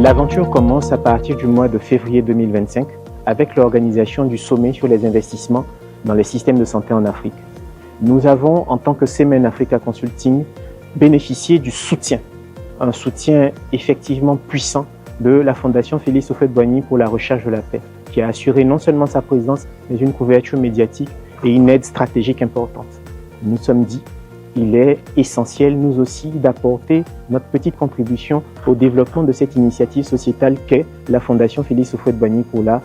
L'aventure commence à partir du mois de février 2025 avec l'organisation du sommet sur les investissements dans les systèmes de santé en Afrique. Nous avons, en tant que Semen Africa Consulting, bénéficié du soutien, un soutien effectivement puissant de la Fondation Félix Houphouët-Boigny pour la recherche de la paix, qui a assuré non seulement sa présence, mais une couverture médiatique et une aide stratégique importante. Nous nous sommes dit, il est essentiel, nous aussi, d'apporter notre petite contribution au développement de cette initiative sociétale qu'est la Fondation Félix Houphouët-Boigny pour la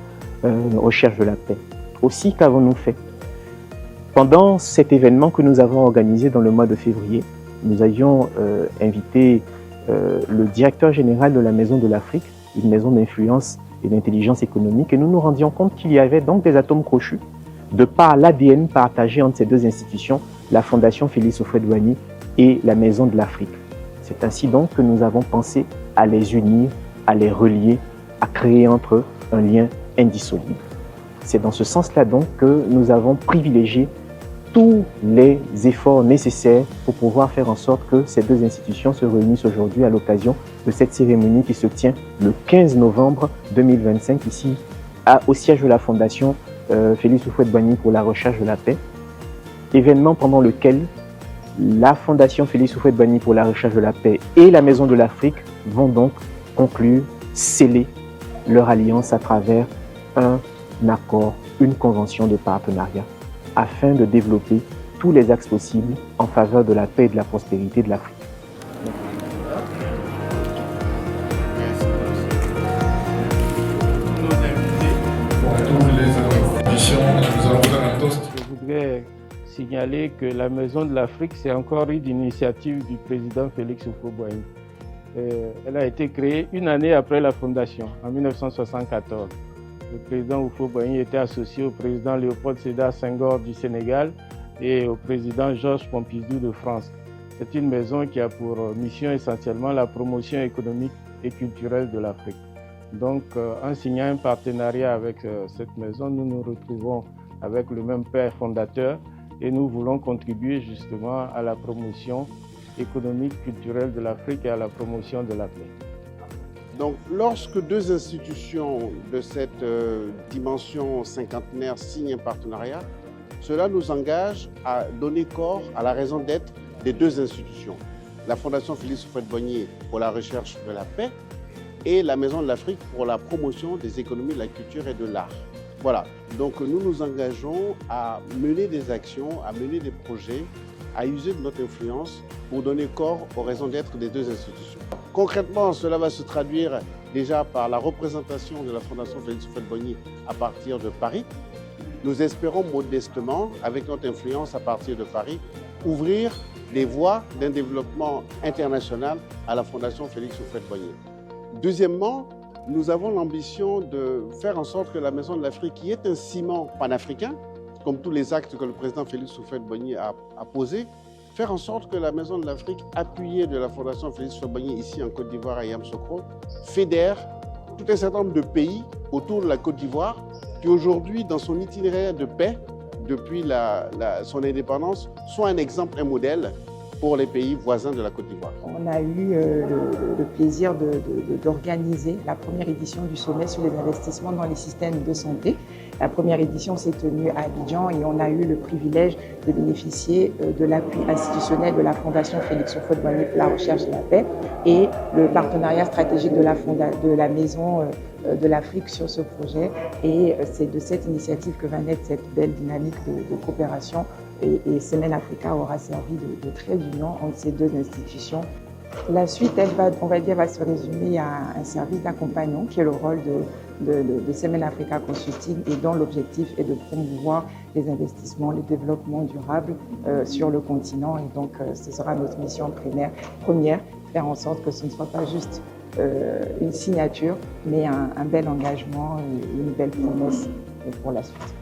recherche de la paix. Aussi, qu'avons-nous fait? Pendant cet événement que nous avons organisé dans le mois de février, nous avions invité le directeur général de la Maison de l'Afrique, une maison d'influence et d'intelligence économique, et nous nous rendions compte qu'il y avait donc des atomes crochus de par l'ADN partagé entre ces deux institutions, la Fondation Félix Houphouët-Boigny et la Maison de l'Afrique. C'est ainsi donc que nous avons pensé à les unir, à les relier, à créer entre eux un lien indissoluble. C'est dans ce sens-là donc que nous avons privilégié tous les efforts nécessaires pour pouvoir faire en sorte que ces deux institutions se réunissent aujourd'hui à l'occasion de cette cérémonie qui se tient le 15 novembre 2025 ici au siège de la Fondation Félix Houphouët-Boigny pour la recherche de la paix. Événement pendant lequel la Fondation Félix Houphouët-Boigny pour la recherche de la paix et la Maison de l'Afrique vont donc conclure, sceller leur alliance à travers un accord, une convention de partenariat afin de développer tous les axes possibles en faveur de la paix et de la prospérité de l'Afrique. Je voudrais signaler que la Maison de l'Afrique, c'est encore une initiative du président Félix Houphouët-Boigny. Elle a été créée une année après la fondation, en 1974. Le président Houphouët-Boigny était associé au président Léopold Sédar Senghor du Sénégal et au président Georges Pompidou de France. C'est une maison qui a pour mission essentiellement la promotion économique et culturelle de l'Afrique. Donc, en signant un partenariat avec cette maison, nous nous retrouvons avec le même père fondateur et nous voulons contribuer justement à la promotion économique, culturelle de l'Afrique et à la promotion de la paix. Donc, lorsque deux institutions de cette dimension cinquantenaire signent un partenariat, cela nous engage à donner corps à la raison d'être des deux institutions. La Fondation Félix Houphouët-Boigny pour la recherche de la paix et la Maison de l'Afrique pour la promotion des économies, de la culture et de l'art. Voilà, donc nous nous engageons à mener des actions, à mener des projets, à user de notre influence pour donner corps aux raisons d'être des deux institutions. Concrètement, cela va se traduire déjà par la représentation de la Fondation Félix Houphouët-Boigny à partir de Paris. Nous espérons modestement, avec notre influence à partir de Paris, ouvrir les voies d'un développement international à la Fondation Félix Houphouët-Boigny. Deuxièmement, nous avons l'ambition de faire en sorte que la Maison de l'Afrique, qui est un ciment panafricain, comme tous les actes que le président Félix Houphouët-Boigny a posés, faire en sorte que la Maison de l'Afrique, appuyée de la Fondation Félix Houphouët-Boigny ici en Côte d'Ivoire à Yamoussoukro, fédère tout un certain nombre de pays autour de la Côte d'Ivoire qui aujourd'hui, dans son itinéraire de paix, depuis son indépendance, soit un exemple, un modèle pour les pays voisins de la Côte d'Ivoire. On a eu le plaisir d'organiser la première édition du sommet sur les investissements dans les systèmes de santé. La première édition s'est tenue à Abidjan et on a eu le privilège de bénéficier de l'appui institutionnel de la Fondation Félix Houphouët-Boigny pour la recherche de la paix et le partenariat stratégique de la Maison de l'Afrique sur ce projet. Et c'est de cette initiative que va naître cette belle dynamique de coopération. Et Semen Africa aura servi de trait d'union entre ces deux institutions. La suite, on va dire, va se résumer à un service d'accompagnement qui est le rôle de Semen Africa Consulting et dont l'objectif est de promouvoir les investissements, le développement durable sur le continent. Et donc, ce sera notre mission première, faire en sorte que ce ne soit pas juste une signature, mais un bel engagement et une belle promesse pour la suite.